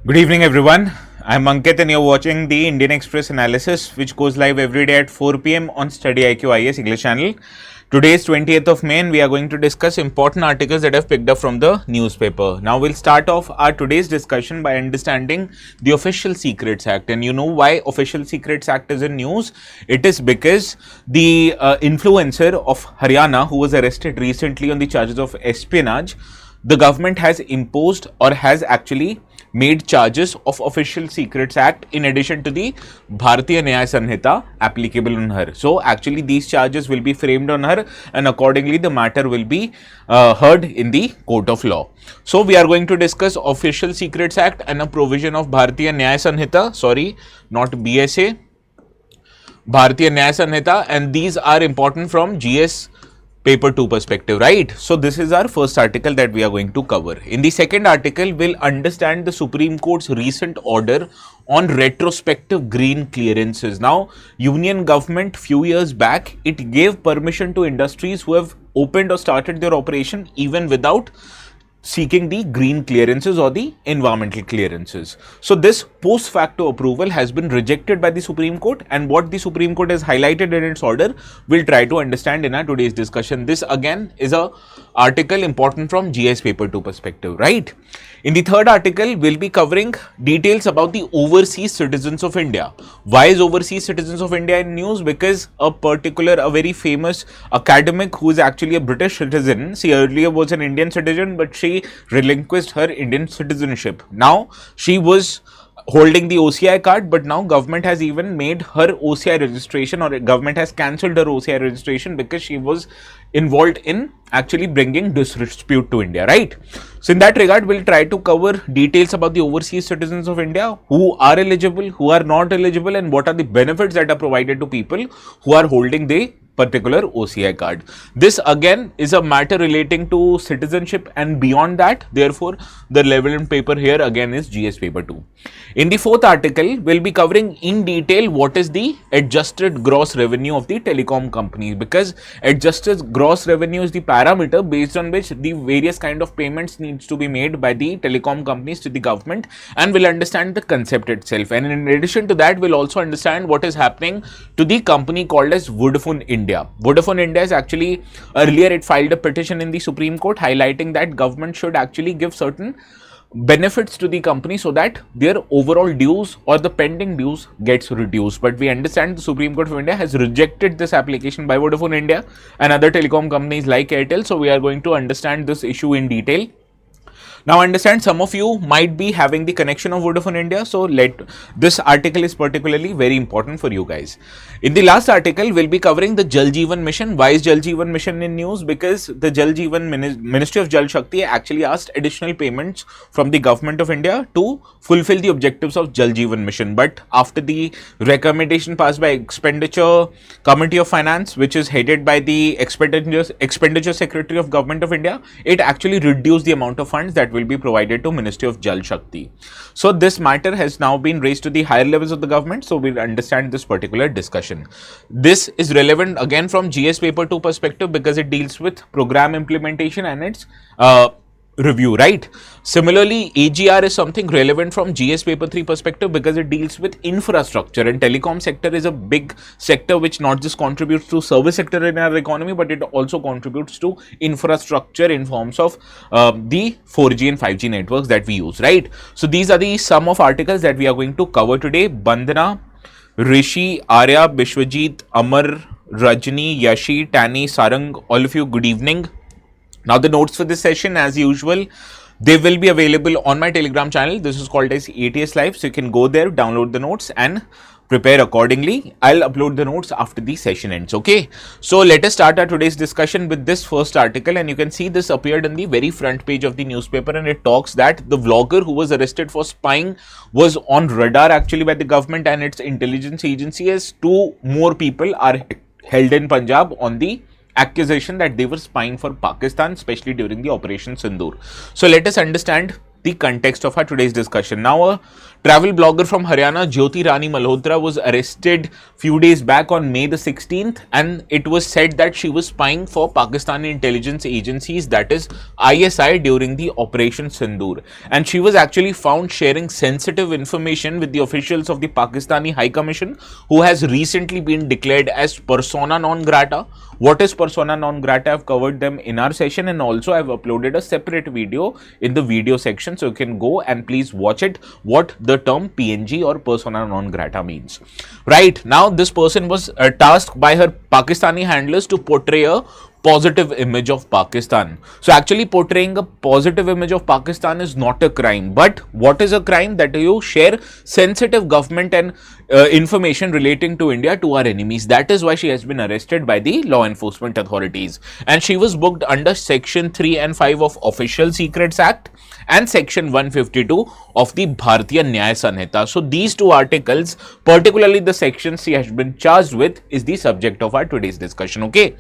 Good evening, everyone. I'm Ankit, and you're watching the Indian Express analysis, which goes live every day at 4 p.m. on StudyIQ IS English channel. Today is 20th of May, and we are going to discuss important articles that I've picked up from the newspaper. Now, we'll start off our today's discussion by understanding the Official Secrets Act. And you know why Official Secrets Act is in news? It is because the influencer of Haryana, who was arrested recently on the charges of espionage, the government has imposed or has actually made charges of Official Secrets Act in addition to the Bharatiya Nyaya Sanhita applicable on her. So actually these charges will be framed on her, and accordingly the matter will be heard in the court of law. So we are going to discuss Official Secrets Act and a provision of Bharatiya Nyaya Sanhita, sorry, not BSA, Bharatiya Nyaya Sanhita, and these are important from GS paper 2 perspective, right? So this is our first article that we are going to cover. In the second article, we'll understand the Supreme Court's recent order on retrospective green clearances. Now, Union government few years back, it gave permission to industries who have opened or started their operation even without seeking the green clearances or the environmental clearances. So this post facto approval has been rejected by the Supreme Court, and what the Supreme Court has highlighted in its order, we'll try to understand in our today's discussion. This again is a article important from GS paper 2 perspective, right? In the third article, we'll be covering details about the overseas citizens of India. Why is overseas citizens of India in news? Because a very famous academic who is actually a British citizen, she earlier was an Indian citizen, but she relinquished her Indian citizenship. Now, she was holding the OCI card, but now government has even made her OCI registration, or government has cancelled her OCI registration because she was involved in actually bringing dispute to India, right? So in that regard, we'll try to cover details about the overseas citizens of India, who are eligible, who are not eligible, and what are the benefits that are provided to people who are holding the particular OCI card. This again is a matter relating to citizenship and beyond that. Therefore, the relevant paper here again is GS paper 2. In the fourth article, we'll be covering in detail what is the adjusted gross revenue of the telecom companies, because adjusted gross revenue is the parameter based on which the various kind of payments needs to be made by the telecom companies to the government, and we'll understand the concept itself. And in addition to that, we'll also understand what is happening to the company called as Vodafone India. Vodafone India is actually, earlier it filed a petition in the Supreme Court highlighting that government should actually give certain benefits to the company so that their overall dues or the pending dues gets reduced. But we understand the Supreme Court of India has rejected this application by Vodafone India and other telecom companies like Airtel. So we are going to understand this issue in detail. Now understand, some of you might be having the connection of Vodafone India, so this article is particularly very important for you guys. In the last article, we'll be covering the Jal Jeevan Mission. Why is Jal Jeevan Mission in news? Because the Jal Jeevan Ministry of Jal Shakti actually asked additional payments from the government of India to fulfill the objectives of Jal Jeevan Mission. But after the recommendation passed by Expenditure Committee of Finance, which is headed by the Expenditure Secretary of Government of India, it actually reduced the amount of funds that will be provided to Ministry of Jal Shakti. So this matter has now been raised to the higher levels of the government, so we'll understand this particular discussion. This is relevant again from GS paper 2 perspective because it deals with program implementation and its review, right? Similarly, AGR is something relevant from GS paper 3 perspective because it deals with infrastructure, and telecom sector is a big sector which not just contributes to service sector in our economy, but it also contributes to infrastructure in forms of the 4G and 5G networks that we use, right? So these are the sum of articles that we are going to cover today. Bandana, Rishi, Arya, Bishwajit, Amar, Rajni, Yashi, Tani, Sarang, all of you, good evening. Now the notes for this session, as usual, they will be available on my Telegram channel. This is called as ATS Live, so you can go there, download the notes and prepare accordingly. I'll upload the notes after the session ends, okay? So let us start our today's discussion with this first article, and you can see this appeared in the very front page of the newspaper, and it talks that the vlogger who was arrested for spying was on radar actually by the government and its intelligence agency, as 2 more people are held in Punjab on the accusation that they were spying for Pakistan, especially during the Operation Sindoor. So let us understand the context of our today's discussion. Now, a travel blogger from Haryana, Jyoti Rani Malhotra, was arrested few days back on May the 16th, and it was said that she was spying for Pakistani intelligence agencies, that is ISI, during the Operation Sindoor. And she was actually found sharing sensitive information with the officials of the Pakistani High Commission, who has recently been declared as persona non grata. What is persona non grata? I've covered them in our session, and also I've uploaded a separate video in the video section, so you can go and please watch it, what the term PNG or persona non grata means. Right, now this person was tasked by her Pakistani handlers to portray a positive image of Pakistan. So actually portraying a positive image of Pakistan is not a crime, but what is a crime? That you share sensitive government and information relating to India to our enemies. That is why she has been arrested by the law enforcement authorities, and she was booked under section 3 and 5 of Official Secrets Act and section 152 of the Bharatiya Nyaya Sanhita. So these two articles, particularly the sections she has been charged with, is the subject of our today's discussion. Okay.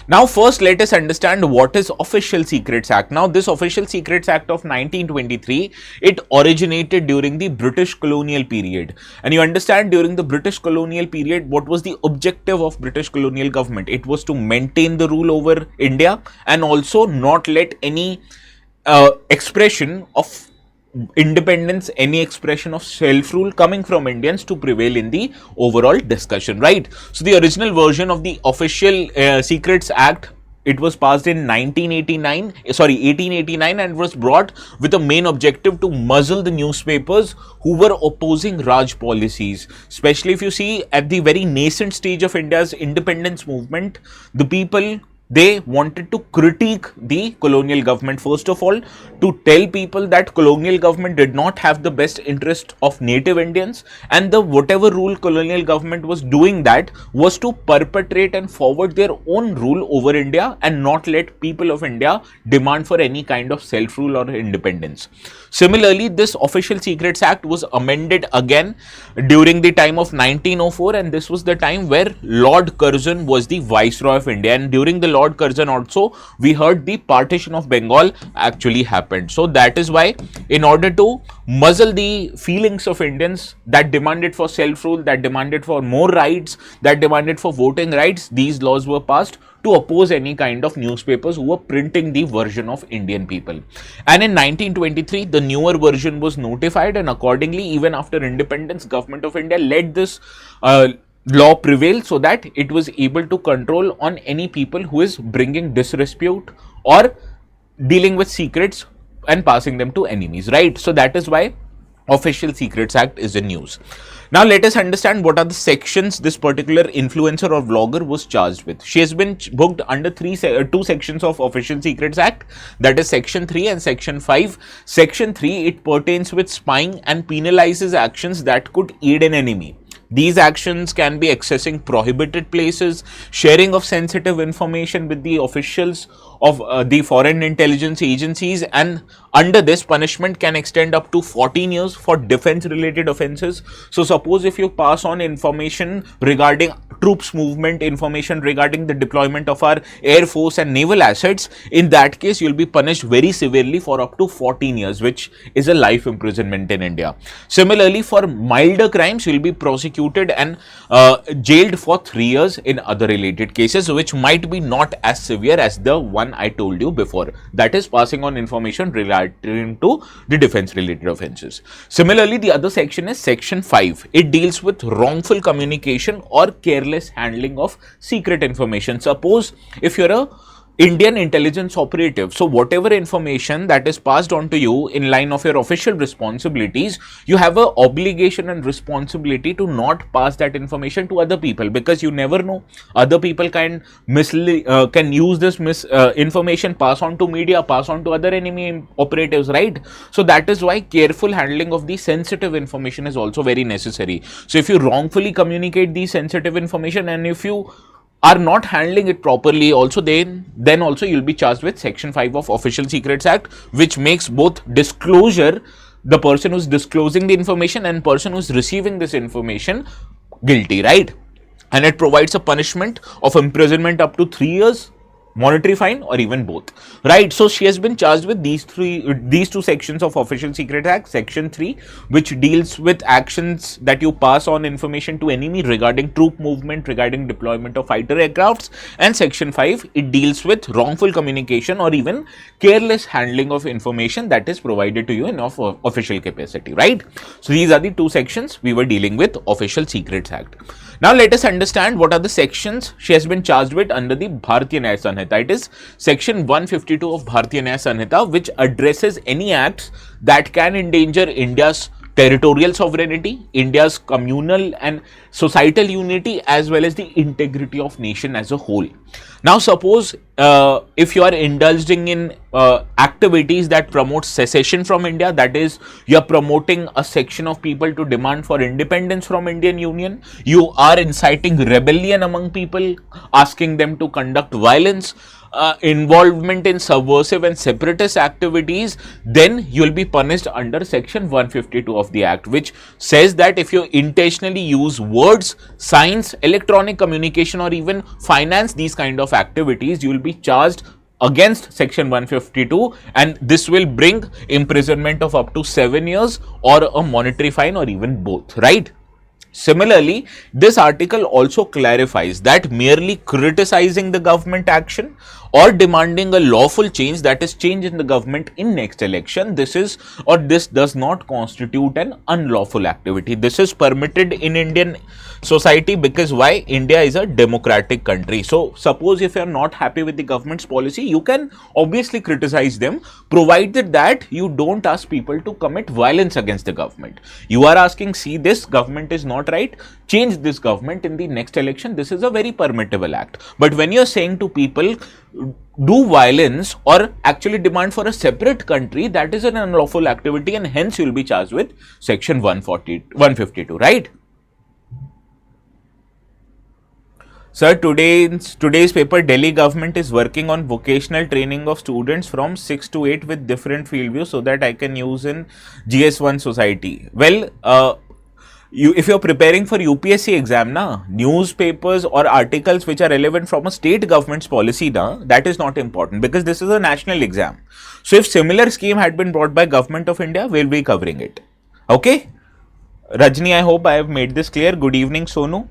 Now first let us understand what is Official Secrets Act. Now this Official Secrets Act of 1923, it originated during the British colonial period, and you understand during the British colonial period what was the objective of British colonial government? It was to maintain the rule over India and also not let any expression of independence, any expression of self-rule coming from Indians to prevail in the overall discussion, right? So the original version of the Official Secrets Act, it was passed in 1889 and was brought with the main objective to muzzle the newspapers who were opposing Raj policies. Especially if you see at the very nascent stage of India's independence movement, the people, they wanted to critique the colonial government. First of all, to tell people that colonial government did not have the best interest of native Indians, and the whatever rule colonial government was doing, that was to perpetrate and forward their own rule over India and not let people of India demand for any kind of self-rule or independence. Similarly, this Official Secrets Act was amended again during the time of 1904, and this was the time where Lord Curzon was the Viceroy of India, and during the Lord Curzon also we heard the partition of Bengal actually happened. So that is why, in order to muzzle the feelings of Indians that demanded for self-rule, that demanded for more rights, that demanded for voting rights, these laws were passed to oppose any kind of newspapers who were printing the version of Indian people. And in 1923, the newer version was notified, and accordingly, even after independence, Government of India let this law prevail so that it was able to control on any people who is bringing disrepute or dealing with secrets and passing them to enemies, right? So that is why Official Secrets Act is in use. Now let us understand what are the sections this particular influencer or vlogger was charged with. She has been booked under two sections of Official Secrets Act, that is section 3 and section 5. Section 3, it pertains with spying and penalizes actions that could aid an enemy. These actions can be accessing prohibited places, sharing of sensitive information with the officials of the foreign intelligence agencies, and under this, punishment can extend up to 14 years for defense related offences. So suppose if you pass on information regarding troops movement, information regarding the deployment of our air force and naval assets, in that case you'll be punished very severely for up to 14 years, which is a life imprisonment in India. Similarly, for milder crimes, you'll be prosecuted and jailed for 3 years in other related cases, which might be not as severe as the one I told you before, that is passing on information relating to the defense related offences. Similarly, the other section is section 5. It deals with wrongful communication or careless handling of secret information. Suppose if you're a Indian intelligence operative, so whatever information that is passed on to you in line of your official responsibilities, you have an obligation and responsibility to not pass that information to other people, because you never know, other people can use this information, pass on to media, pass on to other enemy operatives, right? So that is why careful handling of the sensitive information is also very necessary. So if you wrongfully communicate the sensitive information, and if you are not handling it properly also, then also you'll be charged with section 5 of Official Secrets Act, which makes both disclosure, the person who's disclosing the information, and person who's receiving this information guilty, right? And it provides a punishment of imprisonment up to 3 years monetary fine or even both, right? So she has been charged with these two sections of Official Secret Act. Section 3, which deals with actions that you pass on information to enemy regarding troop movement, regarding deployment of fighter aircrafts, and Section 5, it deals with wrongful communication or even careless handling of information that is provided to you in official capacity, right? So these are the two sections we were dealing with Official Secrets Act. Now let us understand what are the sections she has been charged with under the Bharatiya Nyaya Sanhita. It is section 152 of Bharatiya Nyaya Sanhita, which addresses any acts that can endanger India's territorial sovereignty, India's communal and societal unity, as well as the integrity of nation as a whole. Now suppose if you are indulging in activities that promote secession from India, that is, you are promoting a section of people to demand for independence from Indian Union, you are inciting rebellion among people, asking them to conduct violence, involvement in subversive and separatist activities, then you will be punished under section 152 of the act, which says that if you intentionally use words, signs, electronic communication, or even finance these kind of activities, you will be charged against section 152, and this will bring imprisonment of up to 7 years or a monetary fine or even both, right? Similarly, this article also clarifies that merely criticizing the government action or demanding a lawful change, that is change in the government in next election, this does not constitute an unlawful activity. This is permitted in Indian society because why? India is a democratic country. So suppose if you are not happy with the government's policy, you can obviously criticize them, provided that you don't ask people to commit violence against the government. You are asking, see, this government is not right, change this government in the next election. This is a very permissible act. But when you're saying to people, do violence or actually demand for a separate country, that is an unlawful activity, and hence you will be charged with section 152, right? Sir, today's paper, Delhi government is working on vocational training of students from 6 to 8 with different field views so that I can use in GS1 society. Well, if you're preparing for UPSC exam, newspapers or articles which are relevant from a state government's policy, that is not important because this is a national exam. So if similar scheme had been brought by Government of India, we'll be covering it. Okay? Rajni, I hope I have made this clear. Good evening, Sonu.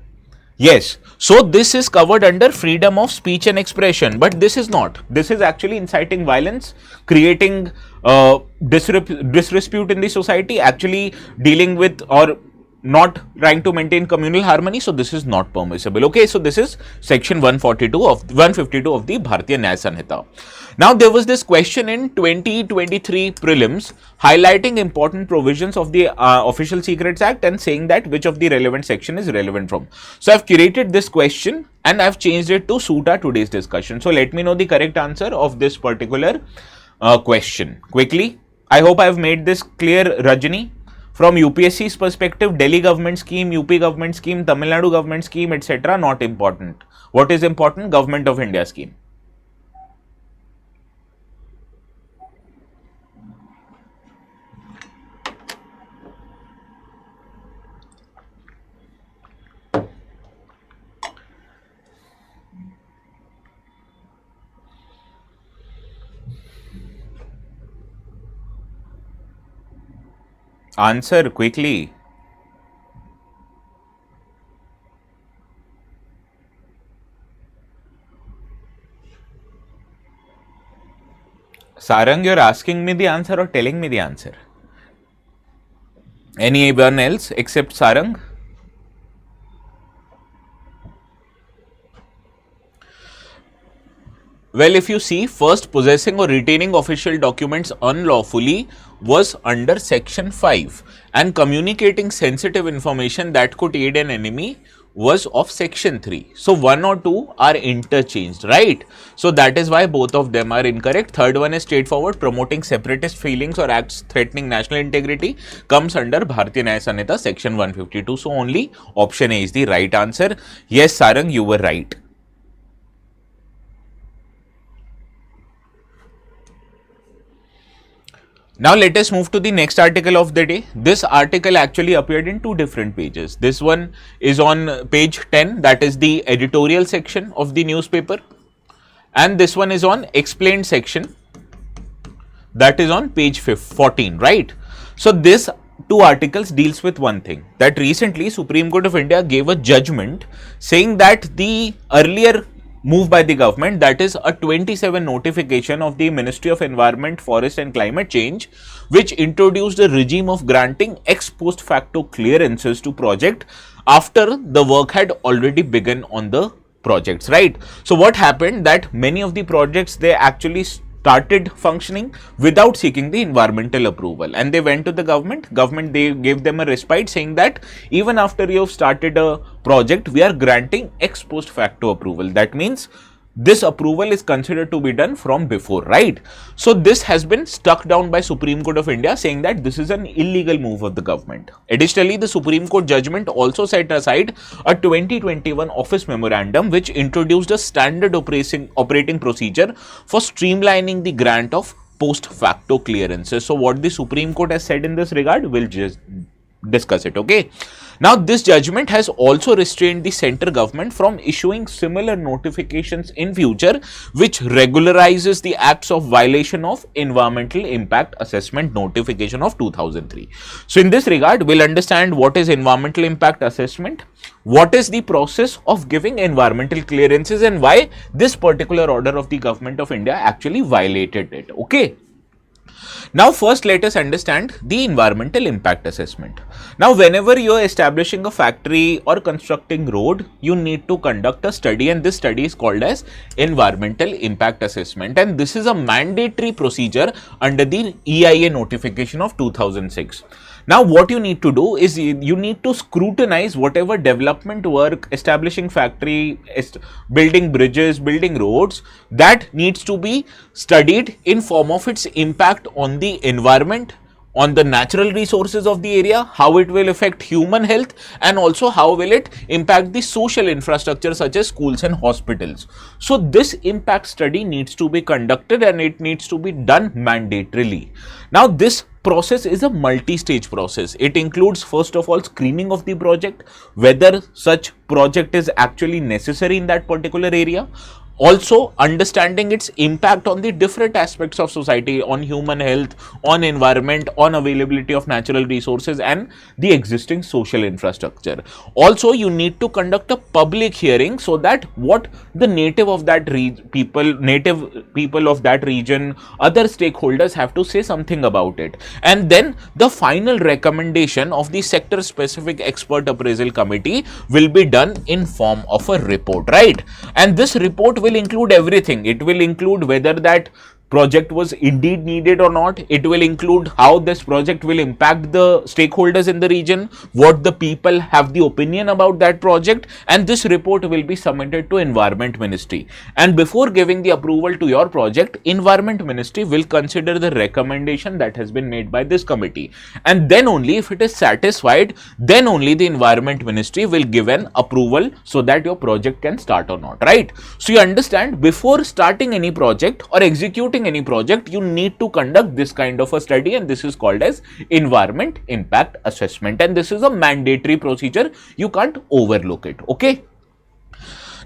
Yes, so this is covered under freedom of speech and expression, but this is not. This is actually inciting violence, creating disrepute in the society, actually dealing with or not trying to maintain communal harmony. So this is not permissible. Okay, so this is section 152 of the Bharatiya Nyaya Sanhita. Now there was this question in 2023 prelims highlighting important provisions of the Official Secrets Act and saying that which of the relevant section is relevant from. So I've curated this question and I've changed it to suit our today's discussion. So let me know the correct answer of this particular question quickly. I hope I've made this clear, Rajani. From UPSC's perspective, Delhi government scheme, UP government scheme, Tamil Nadu government scheme, etc. not important. What is important? Government of India scheme. Answer quickly. Sarang, you're asking me the answer or telling me the answer? Anyone else except Sarang? Well, if you see, first, possessing or retaining official documents unlawfully was under section 5, and communicating sensitive information that could aid an enemy was of section 3. So 1 or 2 are interchanged, right? So that is why both of them are incorrect. Third one is straightforward. Promoting separatist feelings or acts threatening national integrity comes under Bharatiya Nyaya Sanhita section 152. So only option A is the right answer. Yes, Sarang, you were right. Now let us move to the next article of the day. This article actually appeared in 2 different pages. This one is on page 10, that is the editorial section of the newspaper. and this one is on explained section, that is on page 14, right? So this two articles deals with one thing, that recently Supreme Court of India gave a judgment saying that the earlier move by the government, that is a 27 notification of the Ministry of Environment, Forest and Climate Change, which introduced a regime of granting ex post facto clearances to project after the work had already begun on the projects, right? So what happened, that many of the projects, they actually started functioning without seeking the environmental approval, and they went to the government, they gave them a respite saying that even after you have started a project, we are granting ex post facto approval. That means this approval is considered to be done from before, right? So this has been struck down by Supreme Court of India saying that this is an illegal move of the government. Additionally, the Supreme Court judgment also set aside a 2021 office memorandum which introduced a standard operating procedure for streamlining the grant of post facto clearances. So what the Supreme Court has said in this regard, we'll just discuss it, okay? Now, this judgment has also restrained the central government from issuing similar notifications in future, which regularizes the acts of violation of Environmental Impact Assessment Notification of 2003. So, in this regard, we'll understand what is Environmental Impact Assessment, what is the process of giving environmental clearances, and why this particular order of the Government of India actually violated it, okay? Now, first let us understand the environmental impact assessment. Now, whenever you are establishing a factory or constructing road, you need to conduct a study, and this study is called as environmental impact assessment, and this is a mandatory procedure under the EIA notification of 2006. Now, what you need to do is you need to scrutinize whatever development work, establishing factory, building bridges, building roads, that needs to be studied in form of its impact on the environment, on the natural resources of the area, how it will affect human health, and also how will it impact the social infrastructure such as schools and hospitals. So this impact study needs to be conducted, and it needs to be done mandatorily. Now, this process is a multi-stage process. It includes, first of all, screening of the project, whether such project is actually necessary in that particular area. Also, understanding its impact on the different aspects of society, on human health, on environment, on availability of natural resources, and the existing social infrastructure. Also, you need to conduct a public hearing so that what the native of that native people of that region, other stakeholders have to say something about it. And then the final recommendation of the sector specific expert appraisal committee will be done in form of a report, right? And this report will include everything. It will include whether that project was indeed needed or not. It will include how this project will impact the stakeholders in the region, what the people have the opinion about that project, and this report will be submitted to Environment Ministry. And before giving the approval to your project, Environment Ministry will consider the recommendation that has been made by this committee, and then only if it is satisfied, then only the Environment Ministry will give an approval so that your project can start or not, right? So you understand, before starting any project or executing any project, you need to conduct this kind of a study, and this is called as environment impact assessment, and this is a mandatory procedure. You can't overlook it, okay?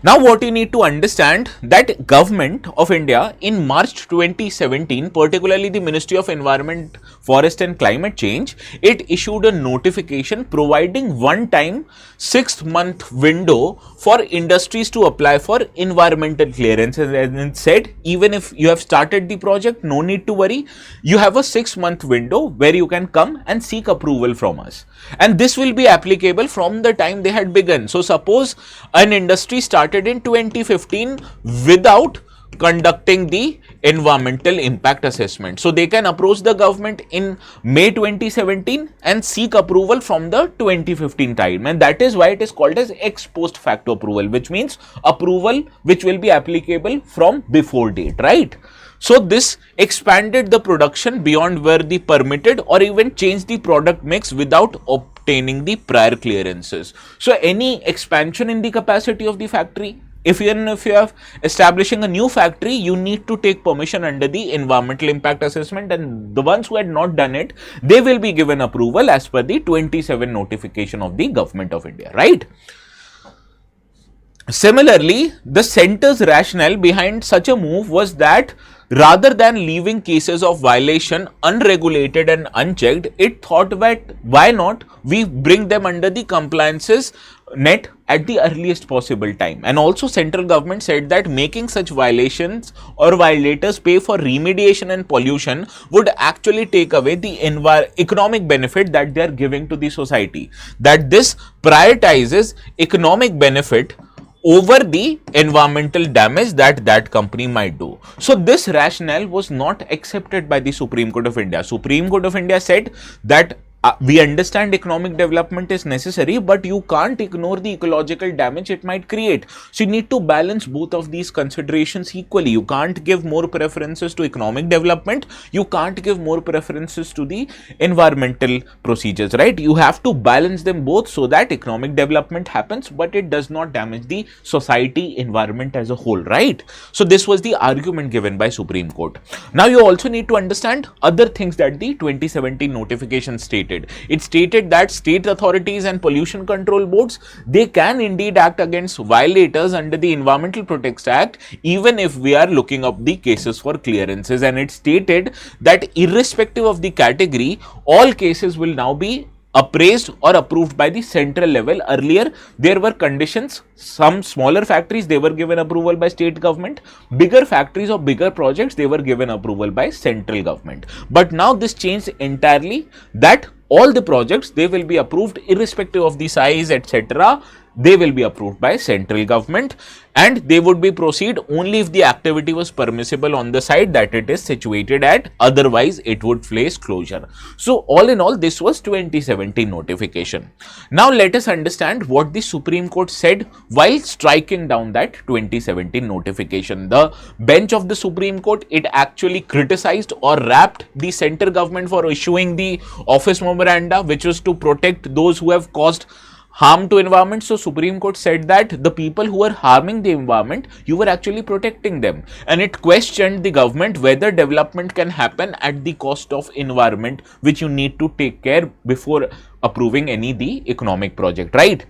Now, what you need to understand, that Government of India in March 2017, particularly the Ministry of Environment, Forest and Climate Change, it issued a notification providing one-time 6-month window for industries to apply for environmental clearances, and it said even if you have started the project, no need to worry, you have a 6-month window where you can come and seek approval from us, and this will be applicable from the time they had begun. So suppose an industry started in 2015 without conducting the environmental impact assessment, so they can approach the government in May 2017 and seek approval from the 2015 time, and that is why it is called as ex post facto approval, which means approval which will be applicable from before date, right? So this expanded the production beyond where the permitted, or even changed the product mix without obtaining the prior clearances. So any expansion in the capacity of the factory, even if you are establishing a new factory, you need to take permission under the environmental impact assessment, and the ones who had not done it, they will be given approval as per the 27 notification of the Government of India, right? Similarly, the center's rationale behind such a move was that rather than leaving cases of violation unregulated and unchecked, it thought that why not we bring them under the compliances net at the earliest possible time. And also central government said that making such violations or violators pay for remediation and pollution would actually take away the economic benefit that they are giving to the society, that this prioritizes economic benefit over the environmental damage that that company might do. So this rationale was not accepted by the Supreme Court of India. Supreme Court of India said that we understand economic development is necessary, but you can't ignore the ecological damage it might create. So you need to balance both of these considerations equally. You can't give more preferences to economic development. You can't give more preferences to the environmental procedures, right? You have to balance them both so that economic development happens, but it does not damage the society, environment as a whole, right? So this was the argument given by Supreme Court. Now you also need to understand other things that the 2017 notification stated. It stated that state authorities and pollution control boards, they can indeed act against violators under the Environmental Protection Act, even if we are looking up the cases for clearances. And it stated that irrespective of the category, all cases will now be appraised or approved by the central level. Earlier, there were conditions. Some smaller factories, they were given approval by state government. Bigger factories or bigger projects, they were given approval by central government. But now this changed entirely, that all the projects, they will be approved irrespective of the size, etc. They will be approved by central government, and they would be proceed only if the activity was permissible on the site that it is situated at, otherwise it would face closure. So all in all, this was 2017 notification. Now let us understand what the Supreme Court said while striking down that 2017 notification. The bench of the Supreme Court, it actually criticized or rapped the center government for issuing the office memoranda, which was to protect those who have caused harm to environment. So Supreme Court said that the people who are harming the environment, you were actually protecting them. And it questioned the government whether development can happen at the cost of environment, which you need to take care before approving any the economic project, right?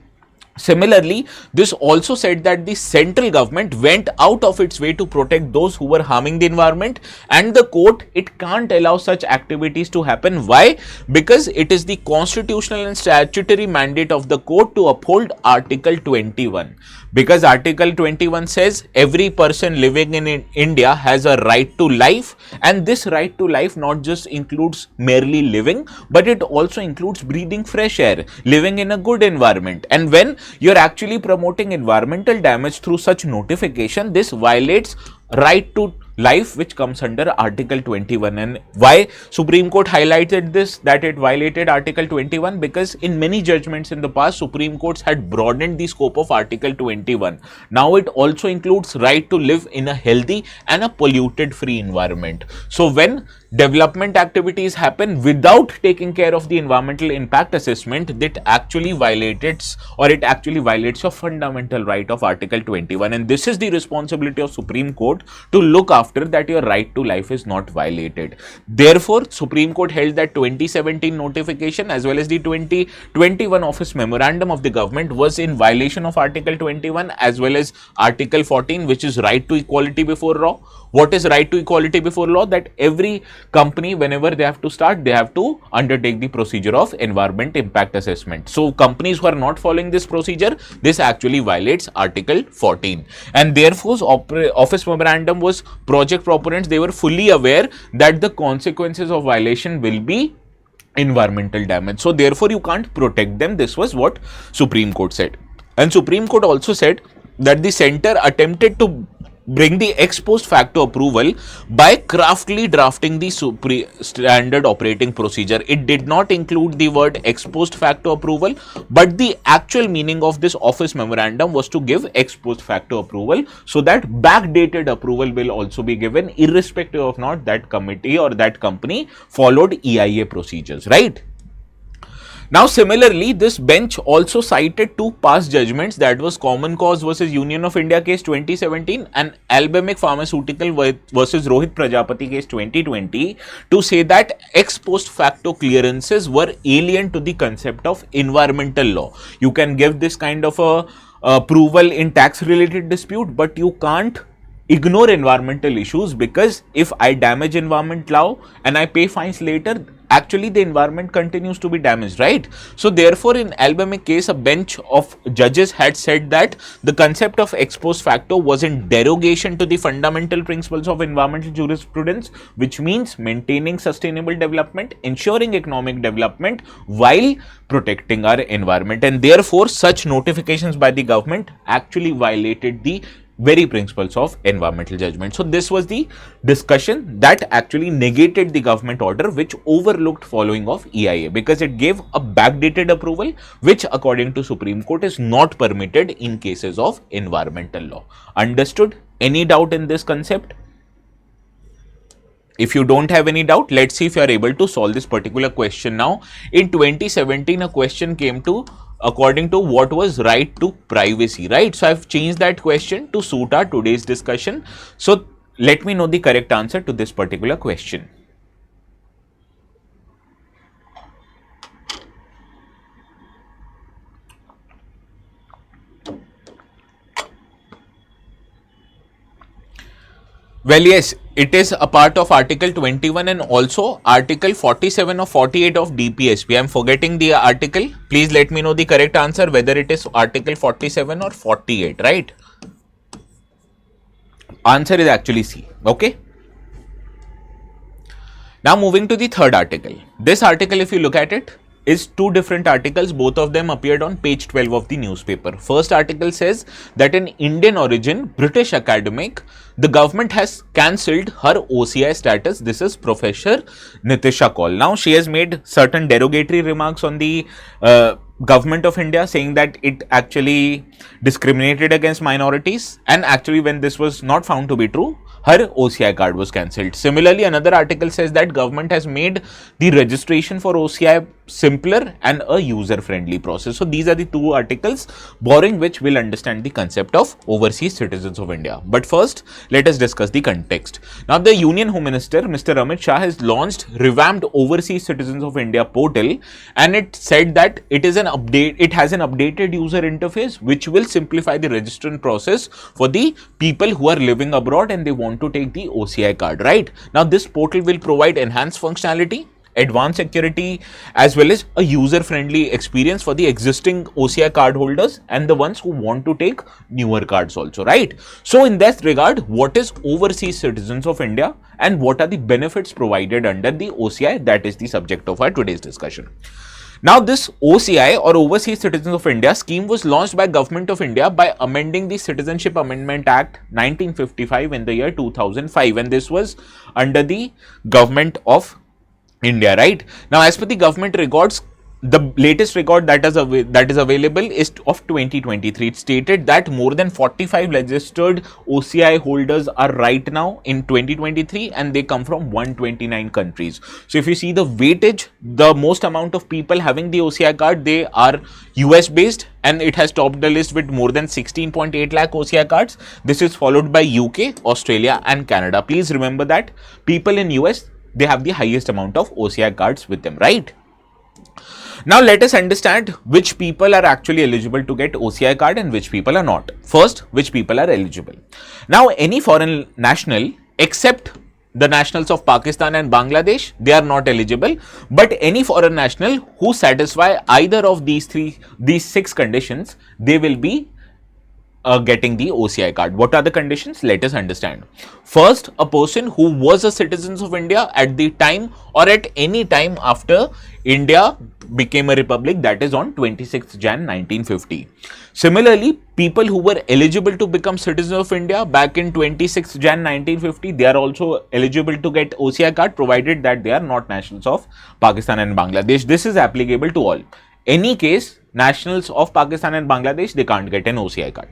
Similarly, this also said that the central government went out of its way to protect those who were harming the environment, and the court, it can't allow such activities to happen. Why? Because it is the constitutional and statutory mandate of the court to uphold Article 21. Because Article 21 says every person living in India has a right to life, and this right to life not just includes merely living, but it also includes breathing fresh air, living in a good environment. And when you're actually promoting environmental damage through such notification, this violates right to life, which comes under Article 21. And why Supreme Court highlighted this, that it violated Article 21? Because in many judgments in the past, Supreme Courts had broadened the scope of Article 21. Now it also includes right to live in a healthy and a polluted free environment. So when development activities happen without taking care of the environmental impact assessment, that actually violates, or it actually violates your fundamental right of Article 21. And this is the responsibility of Supreme Court to look after that your right to life is not violated. Therefore, Supreme Court held that 2017 notification as well as the 2021 office memorandum of the government was in violation of Article 21 as well as Article 14, which is right to equality before law. What is right to equality before law? That every company, whenever they have to start, they have to undertake the procedure of environment impact assessment. So companies who are not following this procedure, this actually violates Article 14. And therefore, office memorandum was project proponents, they were fully aware that the consequences of violation will be environmental damage. So therefore, you can't protect them. This was what Supreme Court said. And Supreme Court also said that the center attempted to bring the ex post facto approval by craftily drafting the standard operating procedure. It did not include the word ex post facto approval, but the actual meaning of this office memorandum was to give ex post facto approval, so that backdated approval will also be given irrespective of not that committee or that company followed EIA procedures, right? Now, similarly, this bench also cited two past judgments, that was Common Cause versus Union of India case 2017 and Albemic Pharmaceutical versus Rohit Prajapati case 2020, to say that ex post facto clearances were alien to the concept of environmental law. You can give this kind of a approval in tax related dispute, but you can't ignore environmental issues, because if I damage environment now and I pay fines later, actually the environment continues to be damaged, right? So therefore, in Alabama case, a bench of judges had said that the concept of ex post facto was in derogation to the fundamental principles of environmental jurisprudence, which means maintaining sustainable development, ensuring economic development while protecting our environment, and therefore such notifications by the government actually violated the very principles of environmental judgment. So this was the discussion that actually negated the government order which overlooked following of EIA, because it gave a backdated approval which according to Supreme Court is not permitted in cases of environmental law. Understood? Any doubt in this concept? If you don't have any doubt, let's see if you are able to solve this particular question now. In 2017, a question came to according to what was right to privacy, right? So I've changed that question to suit our today's discussion. So let me know the correct answer to this particular question. Well, yes, it is a part of Article 21 and also Article 47 or 48 of DPSP. I am forgetting the article. Please let me know the correct answer, whether it is Article 47 or 48, right? Answer is actually C, okay? Now moving to the third article. This article, if you look at it, is two different articles. Both of them appeared on page 12 of the newspaper. First article says that an Indian origin British academic, the government has cancelled her OCI status. This is Professor Nitisha Kaul. Now she has made certain derogatory remarks on the government of India, saying that it actually discriminated against minorities, and actually when this was not found to be true, her OCI card was cancelled. Similarly, another article says that government has made the registration for OCI simpler and a user-friendly process. So these are the two articles borrowing which will understand the concept of overseas citizens of India. But first, let us discuss the context. Now, the Union Home Minister, Mr. Amit Shah, has launched revamped Overseas Citizens of India portal, and it said that it is an update. It has an updated user interface which will simplify the registration process for the people who are living abroad and they want to take the OCI card, right? Now, this portal will provide enhanced functionality, advanced security, as well as a user-friendly experience for the existing OCI card holders and the ones who want to take newer cards also, right? So in that regard, what is Overseas Citizens of India and what are the benefits provided under the OCI? That is the subject of our today's discussion. Now, this OCI or Overseas Citizens of India scheme was launched by Government of India by amending the Citizenship Amendment Act 1955 in the year 2005, and this was under the Government of India, right? Now, as per the government records, the latest record that is available is of 2023. It stated that more than 45 registered OCI holders are right now in 2023, and they come from 129 countries. So if you see the weightage, the most amount of people having the OCI card, they are US based, and it has topped the list with more than 16.8 lakh OCI cards. This is followed by UK, Australia and Canada. Please remember that people in US, they have the highest amount of OCI cards with them, right? Now, let us understand which people are actually eligible to get OCI card and which people are not. First, which people are eligible. Now, any foreign national except the nationals of Pakistan and Bangladesh, they are not eligible, but any foreign national who satisfy either of these six conditions, they will be getting the OCI card. What are the conditions? Let us understand. First, a person who was a citizen of India at the time or at any time after India became a republic, that is on 26th Jan 1950. Similarly, people who were eligible to become citizens of India back in 26th Jan 1950, they are also eligible to get OCI card, provided that they are not nationals of Pakistan and Bangladesh. This is applicable to all. Any case, nationals of Pakistan and Bangladesh, they can't get an OCI card.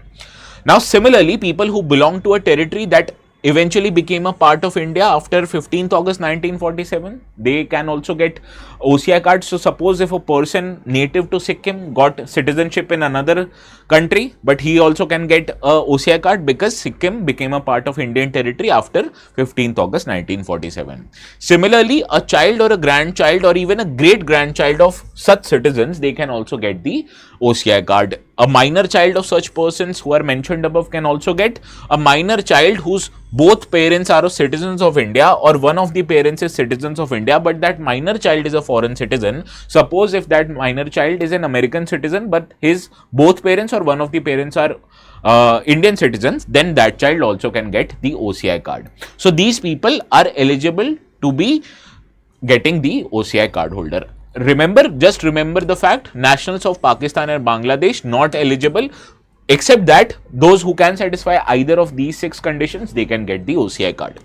Now, similarly, people who belong to a territory that eventually became a part of India after 15th August 1947, they can also get OCI card. So suppose if a person native to Sikkim got citizenship in another country, but he also can get a OCI card because Sikkim became a part of Indian territory after 15th August 1947. Similarly, a child or a grandchild or even a great grandchild of such citizens, they can also get the OCI card. A minor child of such persons who are mentioned above can also get. A minor child whose both parents are citizens of India or one of the parents is citizens of India, but that minor child is a foreign citizen. Suppose if that minor child is an American citizen, but his both parents or one of the parents are Indian citizens, then that child also can get the OCI card. So these people are eligible to be getting the OCI card holder. Just remember the fact, nationals of Pakistan and Bangladesh not eligible, except that those who can satisfy either of these 6 conditions, they can get the OCI card.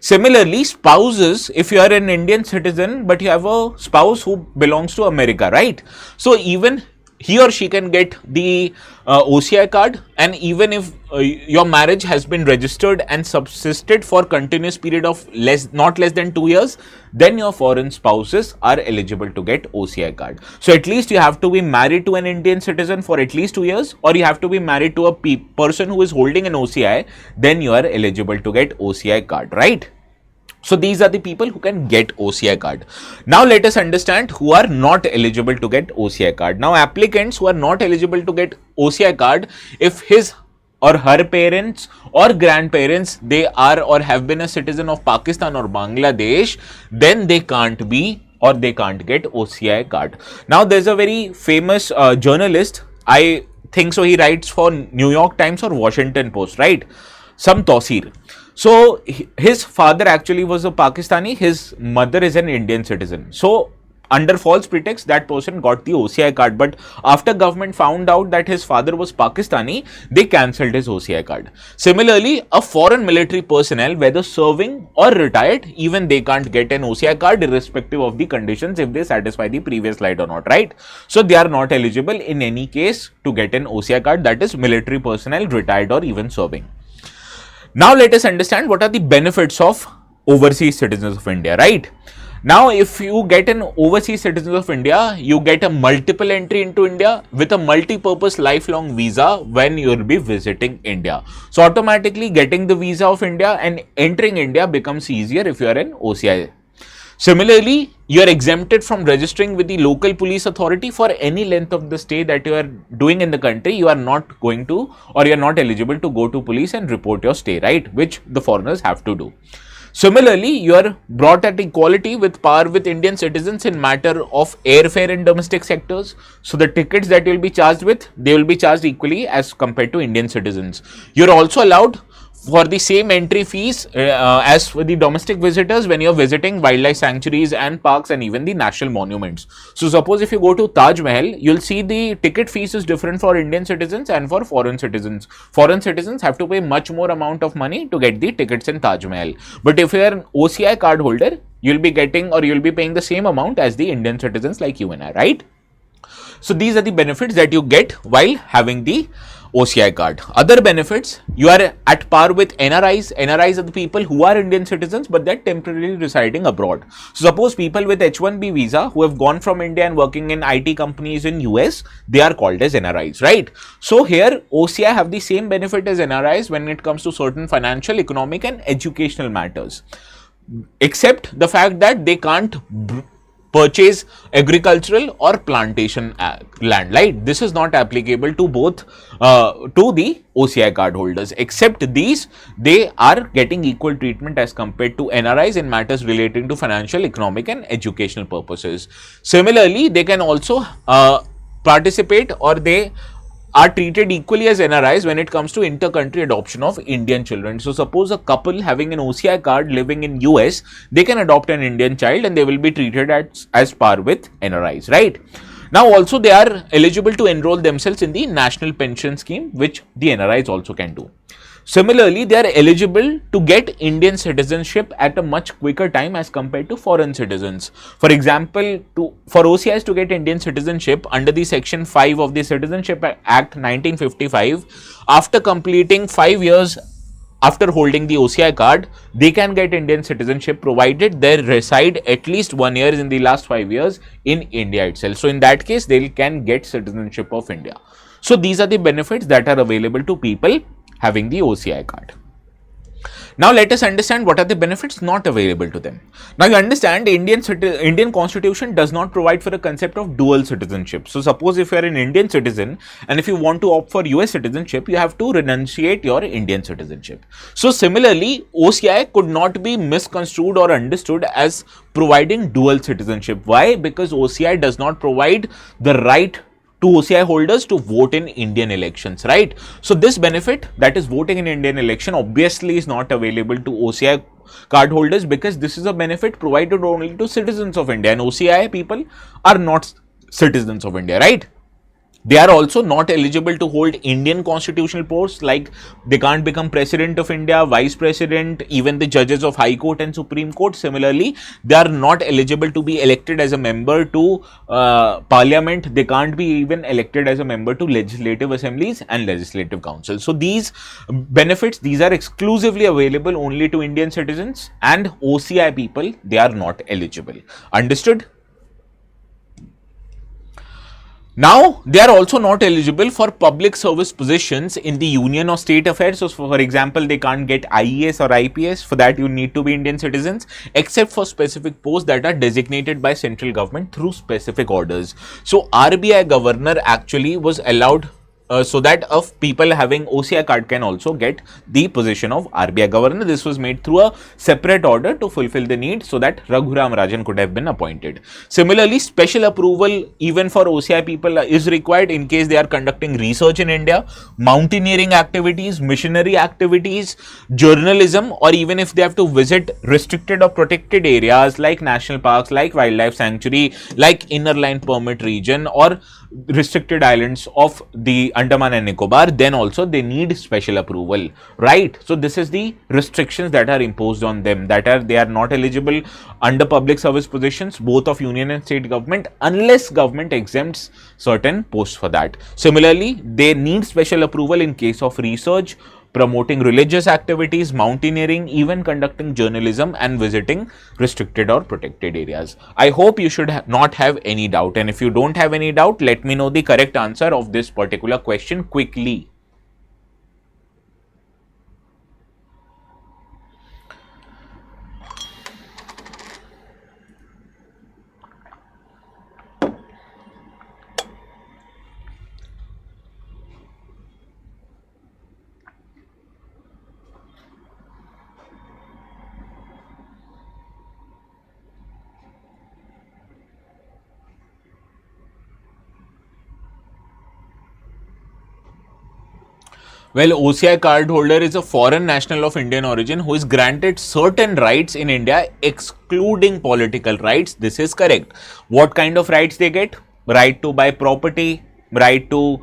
Similarly, spouses, if you are an Indian citizen but you have a spouse who belongs to America, right? So even he or she can get the OCI card, and even if your marriage has been registered and subsisted for continuous period of not less than 2 years, then your foreign spouses are eligible to get OCI card. So at least you have to be married to an Indian citizen for at least 2 years, or you have to be married to a person who is holding an OCI, then you are eligible to get OCI card, right? So these are the people who can get OCI card. Now let us understand who are not eligible to get OCI card. Now applicants who are not eligible to get OCI card, if his or her parents or grandparents, they are or have been a citizen of Pakistan or Bangladesh, then they can't be or they can't get OCI card. Now there's a very famous journalist, I think so, he writes for New York Times or Washington Post, right? Some Tausir. So his father actually was a Pakistani, his mother is an Indian citizen. So under false pretext, that person got the OCI card, but after government found out that his father was Pakistani, they cancelled his OCI card. Similarly, a foreign military personnel, whether serving or retired, even they can't get an OCI card irrespective of the conditions if they satisfy the previous slide or not, right? So they are not eligible in any case to get an OCI card, that is military personnel, retired or even serving. Now let us understand what are the benefits of overseas citizens of India, right? Now if you get an overseas citizen of India, you get a multiple entry into India with a multi-purpose lifelong visa when you will be visiting India. So automatically getting the visa of India and entering India becomes easier if you are an OCI. Similarly, you are exempted from registering with the local police authority for any length of the stay that you are doing in the country. You are not going to, or you are not eligible to go to police and report your stay, right? Which the foreigners have to do. Similarly, you are brought at equality with par with Indian citizens in matter of airfare in domestic sectors. So the tickets that you will be charged with, they will be charged equally as compared to Indian citizens. You are also allowed for the same entry fees as for the domestic visitors when you are visiting wildlife sanctuaries and parks and even the national monuments. So suppose if you go to Taj Mahal, you'll see the ticket fees is different for Indian citizens and for foreign citizens. Foreign citizens have to pay much more amount of money to get the tickets in Taj Mahal. But if you are an OCI card holder, you'll be getting or you'll be paying the same amount as the Indian citizens like you and I, right? So these are the benefits that you get while having the OCI card. Other benefits, you are at par with NRIs. NRIs are the people who are Indian citizens but they're temporarily residing abroad. So suppose people with H1B visa who have gone from India and working in IT companies in US, they are called as NRIs, right? So here OCI have the same benefit as NRIs when it comes to certain financial, economic and educational matters, except the fact that they can't purchase agricultural or plantation land, right? This is not applicable to both to the OCI card holders. Except these, they are getting equal treatment as compared to NRIs in matters relating to financial, economic and educational purposes. Similarly, they can also participate or they are treated equally as NRIs when it comes to inter-country adoption of Indian children. So suppose a couple having an OCI card living in US, they can adopt an Indian child and they will be treated as par with NRIs, right? Now also they are eligible to enroll themselves in the national pension scheme, which the NRIs also can do. Similarly, they are eligible to get Indian citizenship at a much quicker time as compared to foreign citizens. For example, for OCIs to get Indian citizenship under the Section 5 of the Citizenship Act 1955, after completing 5 years after holding the OCI card, they can get Indian citizenship provided they reside at least 1 year in the last 5 years in India itself. So in that case, they can get citizenship of India. So these are the benefits that are available to people having the OCI card. Now let us understand what are the benefits not available to them. Now you understand Indian constitution does not provide for a concept of dual citizenship. So suppose if you are an Indian citizen and if you want to opt for US citizenship, you have to renunciate your Indian citizenship. So similarly, OCI could not be misconstrued or understood as providing dual citizenship. Why? Because OCI does not provide the right to OCI holders to vote in Indian elections, right? So this benefit, that is voting in Indian election, obviously is not available to OCI card holders, because this is a benefit provided only to citizens of India, and OCI people are not citizens of India, right? They are also not eligible to hold Indian constitutional posts, like they can't become president of India, vice president, even the judges of High Court and Supreme Court. Similarly, they are not eligible to be elected as a member to parliament. They can't be even elected as a member to legislative assemblies and legislative councils. So these benefits, these are exclusively available only to Indian citizens, and OCI people, they are not eligible. Understood? Now, they are also not eligible for public service positions in the union or state affairs. So, for example, they can't get IAS or IPS. For that, you need to be Indian citizens, except for specific posts that are designated by central government through specific orders. So, RBI governor actually was allowed so that of people having OCI card can also get the position of RBI governor. This was made through a separate order to fulfill the need, so that Raghuram Rajan could have been appointed. Similarly, special approval even for OCI people is required in case they are conducting research in India, mountaineering activities, missionary activities, journalism, or even if they have to visit restricted or protected areas like national parks, like wildlife sanctuary, like inner line permit region, or restricted islands of the Andaman and Nicobar, then also they need special approval, right? So this is the restrictions that are imposed on them, that they are not eligible under public service positions, both of union and state government, unless government exempts certain posts for that. Similarly, they need special approval in case of research, promoting religious activities, mountaineering, even conducting journalism and visiting restricted or protected areas. I hope you should not have any doubt, and if you don't have any doubt, let me know the correct answer of this particular question quickly. Well, OCI card holder is a foreign national of Indian origin who is granted certain rights in India, excluding political rights. This is correct. What kind of rights they get? Right to buy property, right to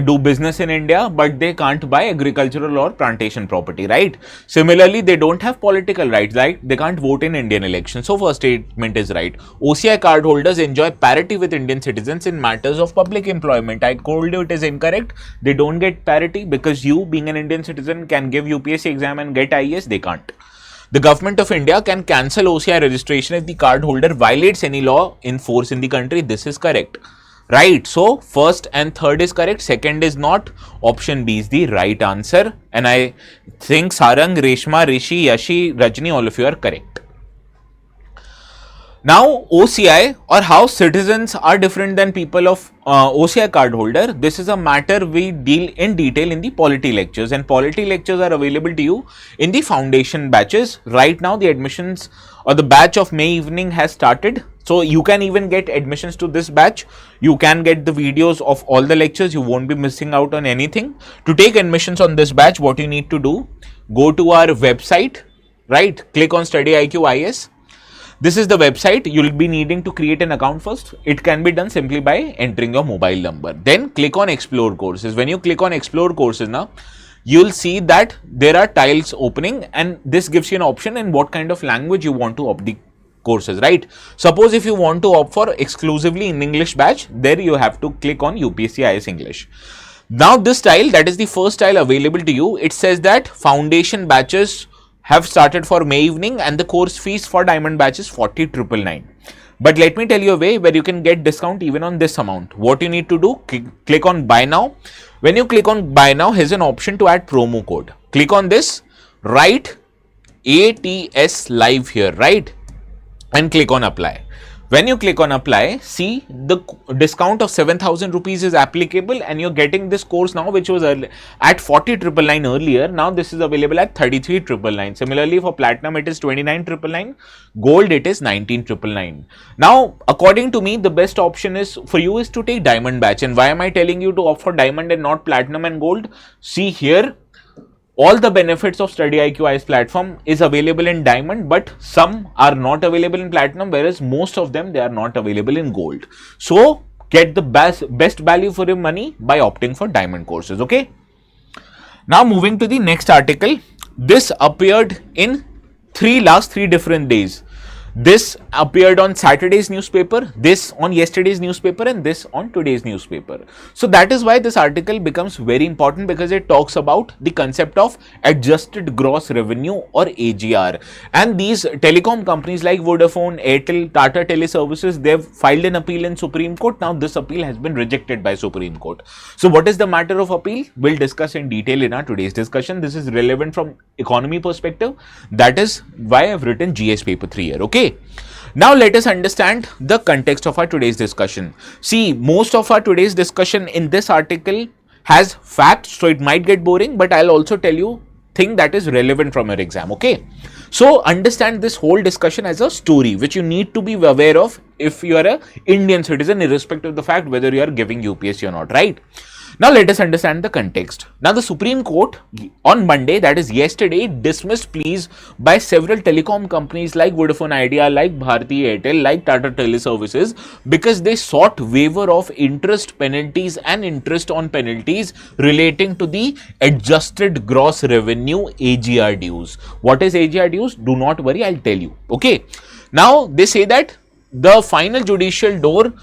do business in India, but they can't buy agricultural or plantation property, right? Similarly, they don't have political rights, right? They can't vote in Indian elections. So first statement is right. OCI card holders enjoy parity with Indian citizens in matters of public employment. I told you it is incorrect. They don't get parity because you, being an Indian citizen, can give UPSC exam and get IAS. They can't. The government of India can cancel OCI registration if the card holder violates any law in force in the country. This is correct. Right, so first and third is correct, second is not. Option B is the right answer, and I think Sarang, Reshma, Rishi, Yashi, Rajni, all of you are correct. Now, OCI, or how citizens are different than people of OCI card holder, this is a matter we deal in detail in the polity lectures, and polity lectures are available to you in the foundation batches. Right now, the admissions or the batch of May evening has started. So you can even get admissions to this batch. You can get the videos of all the lectures. You won't be missing out on anything. To take admissions on this batch, what you need to do, go to our website, right? Click on StudyIQ IS. This is the website. You'll be needing to create an account first. It can be done simply by entering your mobile number. Then click on Explore Courses. When you click on Explore Courses now, you'll see that there are tiles opening, and this gives you an option in what kind of language you want to opt the courses, right? Suppose if you want to opt for exclusively in English batch, there you have to click on UPSC IS English. Now this style, that is the first style available to you. It says that foundation batches have started for May evening and the course fees for diamond batch is 40,999. But let me tell you a way where you can get discount even on this amount. What you need to do, click on buy now. When you click on buy now, here's an option to add promo code. Click on this, write ATS live here, right? And click on apply. When you click on apply, see the discount of 7,000 rupees is applicable and you're getting this course now, which was at 40,999 earlier. Now this is available at 33,999. Similarly for platinum, it is 29,999. Gold, it is 19,999. Now, according to me, the best option is for you is to take diamond batch. And why am I telling you to opt for diamond and not platinum and gold? See here, all the benefits of StudyIQ IS platform is available in diamond, but some are not available in platinum, whereas most of them, they are not available in gold. So get the best value for your money by opting for diamond courses, okay? Now moving to the next article. This appeared in last three different days. This appeared on Saturday's newspaper, this on yesterday's newspaper, and this on today's newspaper. So that is why this article becomes very important, because it talks about the concept of adjusted gross revenue or AGR. And these telecom companies like Vodafone, Airtel, Tata Teleservices, they've filed an appeal in Supreme Court. Now this appeal has been rejected by Supreme Court. So what is the matter of appeal? We'll discuss in detail in our today's discussion. This is relevant from economy perspective. That is why I've written GS paper 3 here, okay? Now let us understand the context of our today's discussion. See, most of our today's discussion in this article has facts, so it might get boring, but I'll also tell you thing that is relevant from your exam, okay? So understand this whole discussion as a story which you need to be aware of if you are a Indian citizen, irrespective of the fact whether you are giving UPSC or not, right? Now let us understand the context. Now the Supreme Court on Monday, that is yesterday, dismissed pleas by several telecom companies like Vodafone Idea, like Bharti Airtel, like Tata Teleservices, because they sought waiver of interest penalties and interest on penalties relating to the adjusted gross revenue AGR dues. What is AGR dues? Do not worry, I'll tell you. Okay. Now they say that the final judicial door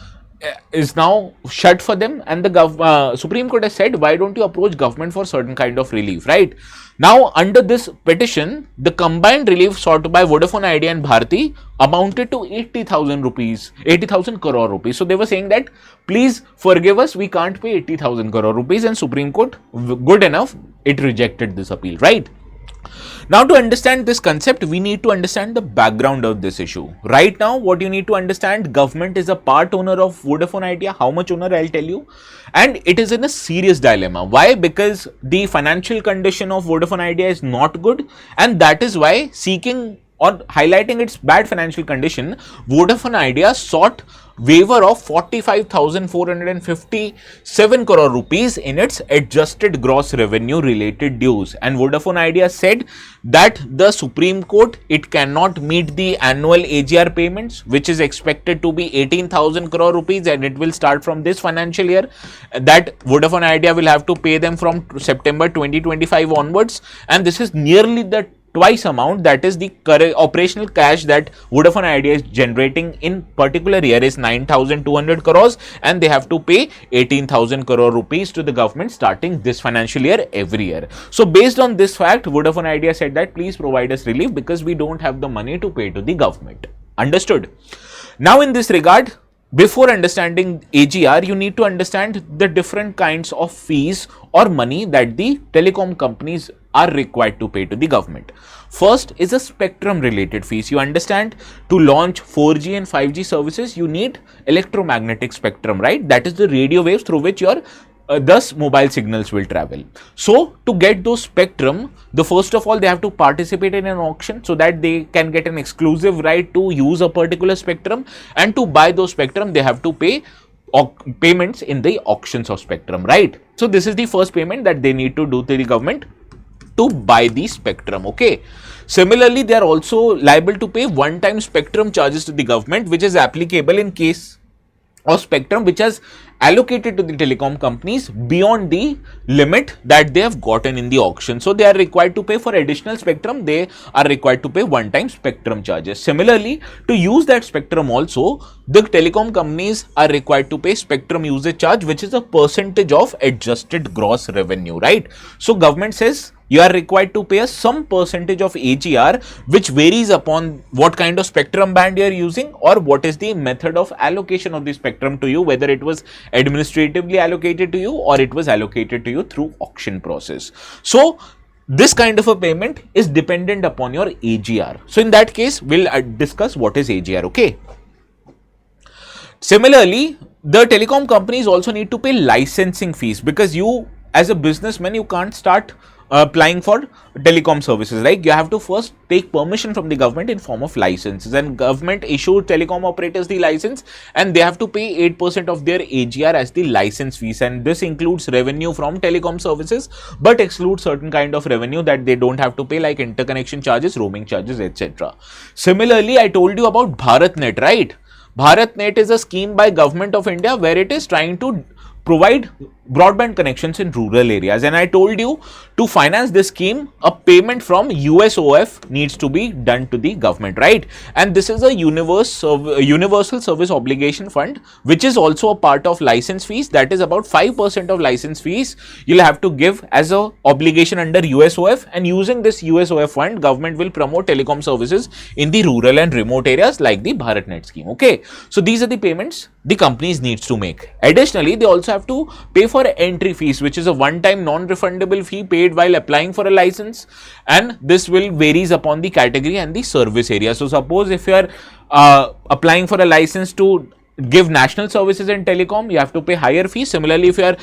is now shut for them, and the Supreme Court has said, why don't you approach government for certain kind of relief, right? Now under this petition, the combined relief sought by Vodafone Idea and Bharti amounted to 80,000 rupees, 80,000 crore rupees. So they were saying that please forgive us, we can't pay 80,000 crore rupees, and Supreme Court, good enough, it rejected this appeal, right? Now to understand this concept, we need to understand the background of this issue. Right now, what you need to understand, government is a part owner of Vodafone Idea. How much owner, I'll tell you. And it is in a serious dilemma. Why? Because the financial condition of Vodafone Idea is not good, and that is why, seeking or highlighting its bad financial condition, Vodafone Idea sought waiver of 45,457 crore rupees in its adjusted gross revenue related dues. And Vodafone Idea said that the Supreme Court, it cannot meet the annual AGR payments, which is expected to be 18,000 crore rupees, and it will start from this financial year, that Vodafone Idea will have to pay them from September 2025 onwards. And this is nearly the twice amount, that is the current operational cash that Vodafone Idea is generating in particular year is 9,200 crores, and they have to pay 18,000 crore rupees to the government starting this financial year every year. So based on this fact, Vodafone Idea said that please provide us relief because we don't have the money to pay to the government. Understood? Now in this regard, before understanding AGR, you need to understand the different kinds of fees or money that the telecom companies are required to pay to the government. First is a spectrum related fees. You understand, to launch 4G and 5G services, you need electromagnetic spectrum, right? That is the radio waves through which your thus mobile signals will travel. So to get those spectrum, the first of all, they have to participate in an auction so that they can get an exclusive right to use a particular spectrum, and to buy those spectrum, they have to pay payments in the auctions of spectrum, right? So this is the first payment that they need to do to the government to buy the spectrum, okay? Similarly, they are also liable to pay one-time spectrum charges to the government, which is applicable in case or spectrum which has allocated to the telecom companies beyond the limit that they have gotten in the auction. So they are required to pay for additional spectrum. They are required to pay one-time spectrum charges. Similarly, to use that spectrum also, the telecom companies are required to pay spectrum usage charge, which is a percentage of adjusted gross revenue, right? So government says you are required to pay some percentage of AGR, which varies upon what kind of spectrum band you are using or what is the method of allocation of the spectrum to you, whether it was administratively allocated to you or it was allocated to you through auction process. So this kind of a payment is dependent upon your AGR. So in that case, we'll discuss what is AGR, okay? Similarly, the telecom companies also need to pay licensing fees, because you as a businessman, you can't start applying for telecom services, right? You have to first take permission from the government in form of licenses, and government issued telecom operators the license and they have to pay 8% of their AGR as the license fees, and this includes revenue from telecom services but excludes certain kind of revenue that they don't have to pay, like interconnection charges, roaming charges, etc. Similarly, I told you about BharatNet, right? BharatNet is a scheme by Government of India where it is trying to provide broadband connections in rural areas, and I told you to finance this scheme, a payment from USOF needs to be done to the government, right? And this is a universal service obligation fund, which is also a part of license fees. That is about 5% of license fees you'll have to give as a obligation under USOF, and using this USOF fund, government will promote telecom services in the rural and remote areas like the BharatNet scheme. Okay, so these are the payments the companies needs to make. Additionally, they also have to pay for entry fees, which is a one-time non-refundable fee paid while applying for a license, and this will varies upon the category and the service area. So suppose if you are applying for a license to give national services in telecom, you have to pay higher fees. Similarly, if you are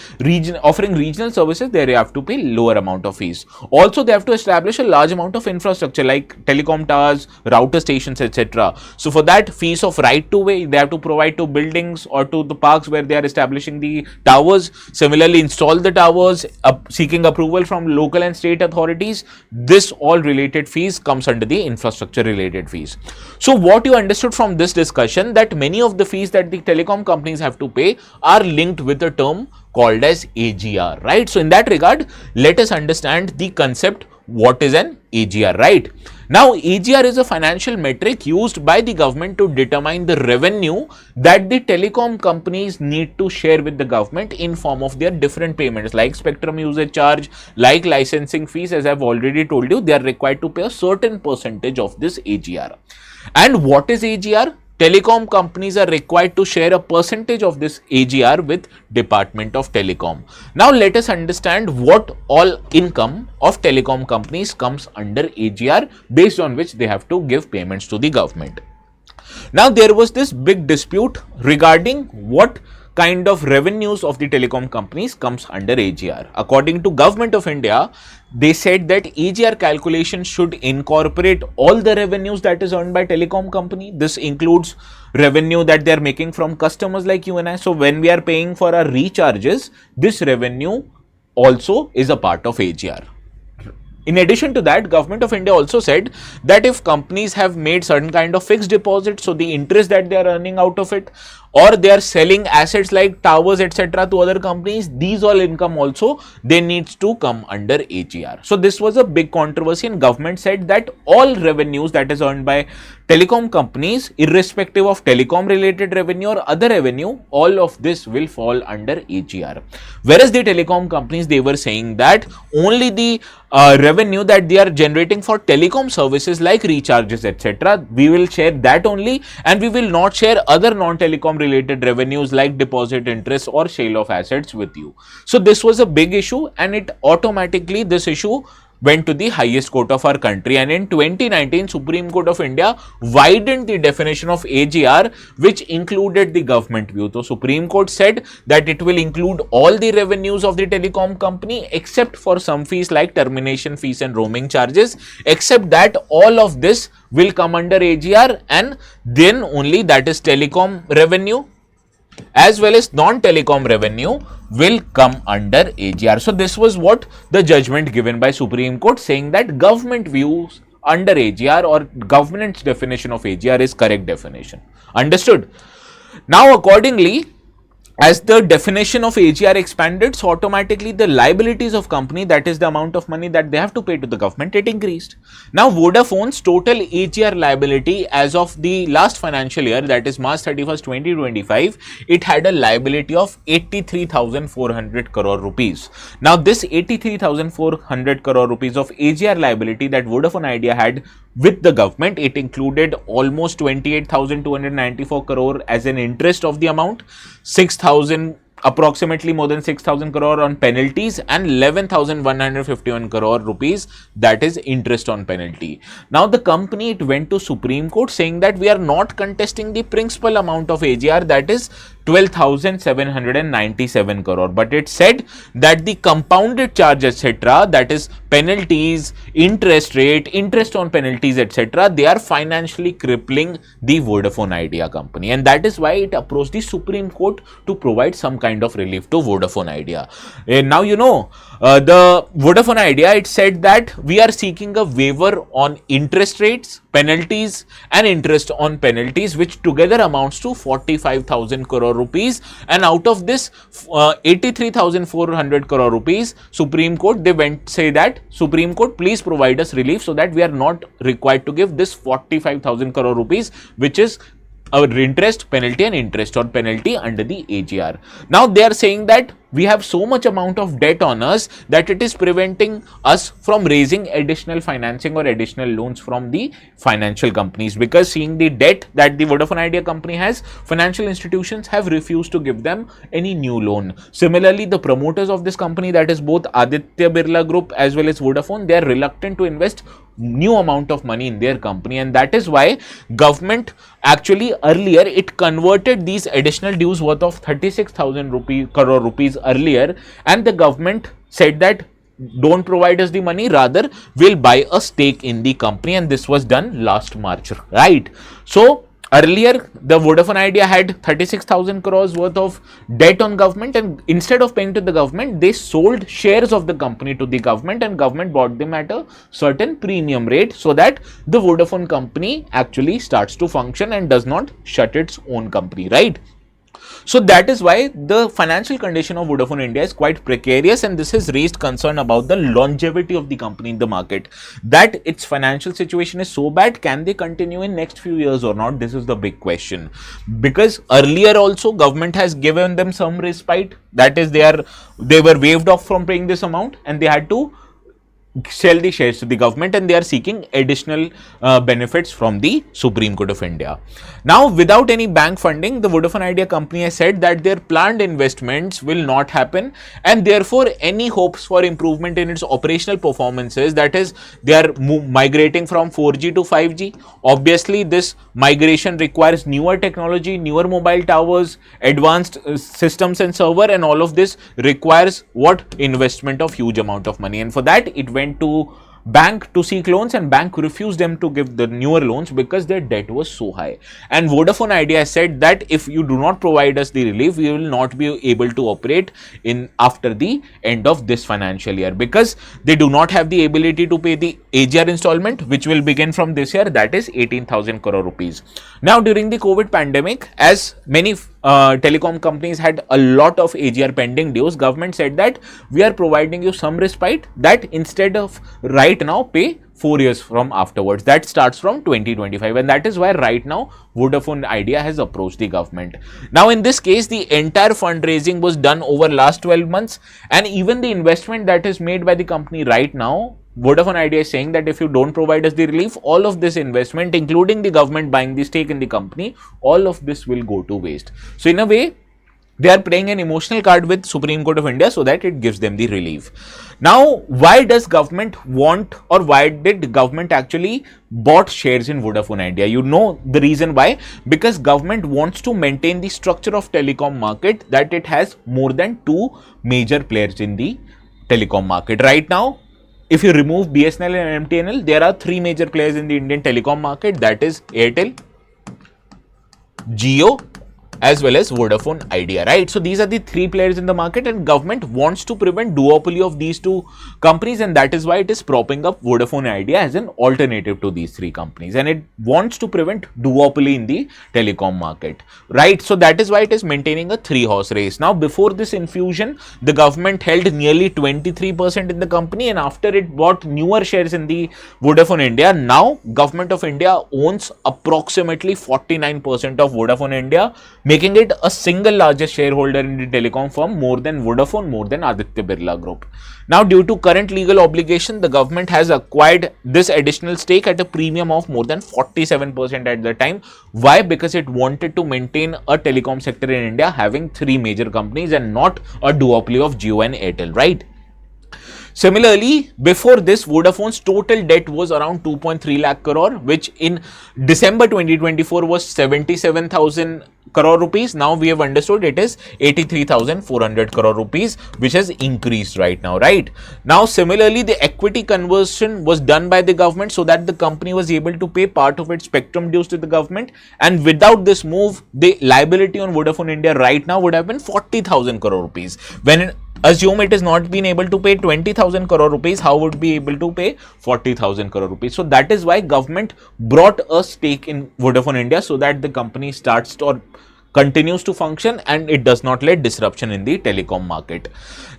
offering regional services, there you have to pay lower amount of fees. Also, they have to establish a large amount of infrastructure like telecom towers, router stations, etc. So for that, fees of right to way they have to provide to buildings or to the parks where they are establishing the towers. Similarly, install the towers, seeking approval from local and state authorities. This all related fees comes under the infrastructure related fees. So what you understood from this discussion, that many of the fees that the telecom companies have to pay are linked with a term called as AGR, right? So in that regard, let us understand the concept, what is an AGR, right? Now, AGR is a financial metric used by the government to determine the revenue that the telecom companies need to share with the government in form of their different payments like spectrum usage charge, like licensing fees. As I've already told you, they are required to pay a certain percentage of this AGR. And what is AGR? Telecom companies are required to share a percentage of this AGR with Department of Telecom. Now let us understand what all income of telecom companies comes under AGR, based on which they have to give payments to the government. Now there was this big dispute regarding what kind of revenues of the telecom companies comes under AGR. According to Government of India, they said that AGR calculation should incorporate all the revenues that is earned by telecom company. This includes revenue that they are making from customers like you and I. So when we are paying for our recharges, this revenue also is a part of AGR. In addition to that, Government of India also said that if companies have made certain kind of fixed deposits, so the interest that they are earning out of it, or they are selling assets like towers, etc. to other companies, these all income also, they needs to come under AGR. So this was a big controversy, and government said that all revenues that is earned by telecom companies, irrespective of telecom related revenue or other revenue, all of this will fall under AGR. Whereas the telecom companies, they were saying that only the revenue that they are generating for telecom services like recharges, etc., we will share that only, and we will not share other non-telecom related revenues like deposit interest or sale of assets with you. So this was a big issue, and it automatically, this issue went to the highest court of our country, and in 2019 Supreme Court of India widened the definition of AGR, which included the government view. So Supreme Court said that it will include all the revenues of the telecom company except for some fees like termination fees and roaming charges. Except that, all of this will come under AGR, and then only that is telecom revenue as well as non-telecom revenue will come under AGR. So this was what the judgment given by Supreme Court, saying that government views under AGR or government's definition of AGR is correct definition. Understood? Now, accordingly, as the definition of AGR expanded, so automatically the liabilities of company, that is the amount of money that they have to pay to the government, it increased. Now, Vodafone's total AGR liability as of the last financial year, that is March 31st, 2025, it had a liability of 83,400 crore rupees. Now, this 83,400 crore rupees of AGR liability that Vodafone Idea had with the government, it included almost 28,294 crore as an interest of the amount, 6,000, approximately more than 6,000 crore on penalties, and 11,151 crore rupees, that is interest on penalty. Now, the company, it went to Supreme Court saying that we are not contesting the principal amount of AGR, that is 12,797 crore, but it said that the compounded charge, etc., that is penalties, interest rate, interest on penalties, etc., they are financially crippling the Vodafone Idea company, and that is why it approached the Supreme Court to provide some kind of relief to Vodafone Idea. Now, you know, the Vodafone Idea, it said that we are seeking a waiver on interest rates, penalties, and interest on penalties, which together amounts to 45,000 crore rupees, and out of this 83,400 crore rupees, Supreme Court, they went say that Supreme Court, please provide us relief so that we are not required to give this 45,000 crore rupees, which is our interest, penalty, and interest on penalty under the AGR. Now, they are saying that we have so much amount of debt on us that it is preventing us from raising additional financing or additional loans from the financial companies, because seeing the debt that the Vodafone Idea company has, financial institutions have refused to give them any new loan. Similarly, the promoters of this company, that is both Aditya Birla Group as well as Vodafone, they are reluctant to invest new amount of money in their company, and that is why government actually earlier it converted these additional dues worth of 36,000 crore rupees earlier, and the government said that don't provide us the money, rather we'll buy a stake in the company, and this was done last March, right? So earlier, the Vodafone Idea had 36,000 crores worth of debt on government, and instead of paying to the government, they sold shares of the company to the government, and government bought them at a certain premium rate so that the Vodafone company actually starts to function and does not shut its own company, right? So that is why the financial condition of Vodafone India is quite precarious, and this has raised concern about the longevity of the company in the market, that its financial situation is so bad, can they continue in next few years or not? This is the big question, because earlier also government has given them some respite, that is they were waived off from paying this amount and they had to sell the shares to the government, and they are seeking additional benefits from the Supreme Court of India. Now, without any bank funding, the Vodafone Idea company has said that their planned investments will not happen, and therefore any hopes for improvement in its operational performances, that is they are migrating from 4G to 5G. Obviously, this migration requires newer technology, newer mobile towers, advanced systems and server, and all of this requires what? Investment of huge amount of money, and for that it went to bank to seek loans, and bank refused them to give the newer loans because their debt was so high. And Vodafone Idea said that if you do not provide us the relief, we will not be able to operate in after the end of this financial year, because they do not have the ability to pay the AGR installment, which will begin from this year, that is 18,000 crore rupees. Now, during the COVID pandemic, as many telecom companies had a lot of AGR pending dues, government said that we are providing you some respite, that instead of right now pay 4 years from afterwards, that starts from 2025, and that is why right now Vodafone Idea has approached the government. Now, in this case, the entire fundraising was done over last 12 months, and even the investment that is made by the company right now, Vodafone Idea is saying that if you don't provide us the relief, all of this investment, including the government buying the stake in the company, all of this will go to waste. So in a way, they are playing an emotional card with Supreme Court of India so that it gives them the relief. Now, why does government want, or why did government actually bought shares in Vodafone Idea? You know the reason why, because government wants to maintain the structure of telecom market, that it has more than 2 major players in the telecom market. Right now, if you remove BSNL and MTNL, there are 3 major players in the Indian telecom market, that is Airtel, Jio, as well as Vodafone Idea, right? So these are the three players in the market, and government wants to prevent duopoly of these two companies, and that is why it is propping up Vodafone Idea as an alternative to these three companies, and it wants to prevent duopoly in the telecom market, right? So that is why it is maintaining a three-horse race. Now, before this infusion, the government held nearly 23% in the company, and after it bought newer shares in the Vodafone India, now Government of India owns approximately 49% of Vodafone India, making it a single largest shareholder in the telecom firm, more than Vodafone, more than Aditya Birla Group. Now, due to current legal obligation, the government has acquired this additional stake at a premium of more than 47% at the time. Why? Because it wanted to maintain a telecom sector in India having three major companies and not a duopoly of Jio and Airtel, right? Similarly, before this, Vodafone's total debt was around 2.3 lakh crore, which in December 2024 was 77,000 crore rupees. Now we have understood it is 83,400 crore rupees, which has increased right now, right? Now, similarly, the equity conversion was done by the government so that the company was able to pay part of its spectrum dues to the government. And without this move, the liability on Vodafone India right now would have been 40,000 crore rupees. When assume it is not been able to pay 20,000 crore rupees, how would be able to pay 40,000 crore rupees? So that is why government brought a stake in Vodafone India so that the company starts or continues to function and it does not let disruption in the telecom market.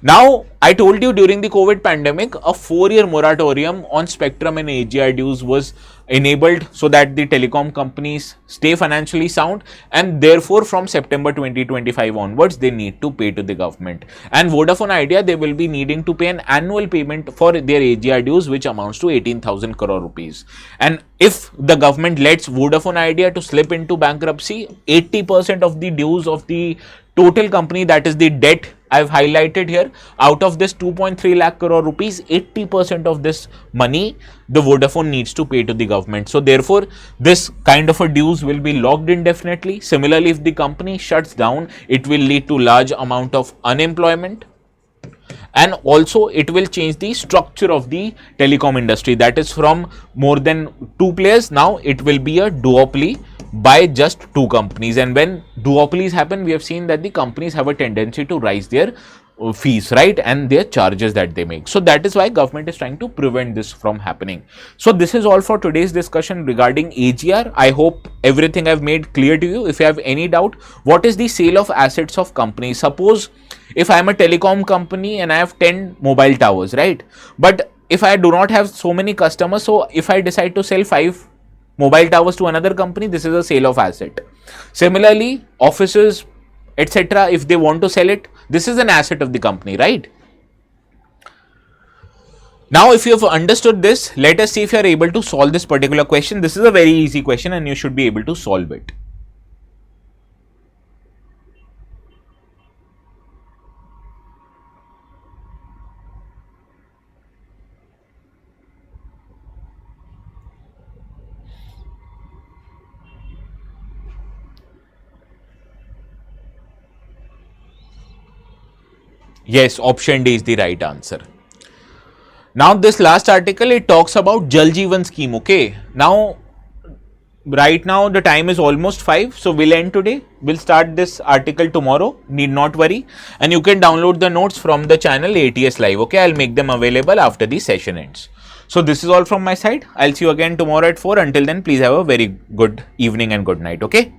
Now, I told you during the COVID pandemic, a 4-year moratorium on spectrum and AGR dues was enabled so that the telecom companies stay financially sound, and therefore from September 2025 onwards they need to pay to the government. And Vodafone Idea, they will be needing to pay an annual payment for their AGR dues, which amounts to 18,000 crore rupees. And if the government lets Vodafone Idea to slip into bankruptcy, 80% of the dues of the total company, that is the debt I've highlighted here, out of this 2.3 lakh crore rupees, 80% of this money the Vodafone needs to pay to the government. So therefore, this kind of a dues will be locked indefinitely. Similarly, if the company shuts down, it will lead to large amount of unemployment. And also it will change the structure of the telecom industry, that is from more than two players, now it will be a duopoly by just two companies. And when duopolies happen, we have seen that the companies have a tendency to rise their fees, right, and their charges that they make. So that is why government is trying to prevent this from happening. So this is all for today's discussion regarding AGR. I hope everything I've made clear to you. If you have any doubt, what is the sale of assets of companies? Suppose if I am a telecom company and I have 10 mobile towers, right, but if I do not have so many customers, so if I decide to sell 5 mobile towers to another company, this is a sale of asset. Similarly, offices, etc., if they want to sell it, this is an asset of the company, right? Now, if you have understood this, let us see if you are able to solve this particular question. This is a very easy question and you should be able to solve it. Yes, option D is the right answer. Now, this last article, it talks about Jal Jeevan scheme, okay? Now, right now the time is almost 5, so we'll end today. We'll start this article tomorrow, need not worry. And you can download the notes from the channel ATS Live, okay? I'll make them available after the session ends. So this is all from my side. I'll see you again tomorrow at 4. Until then, please have a very good evening and good night, okay?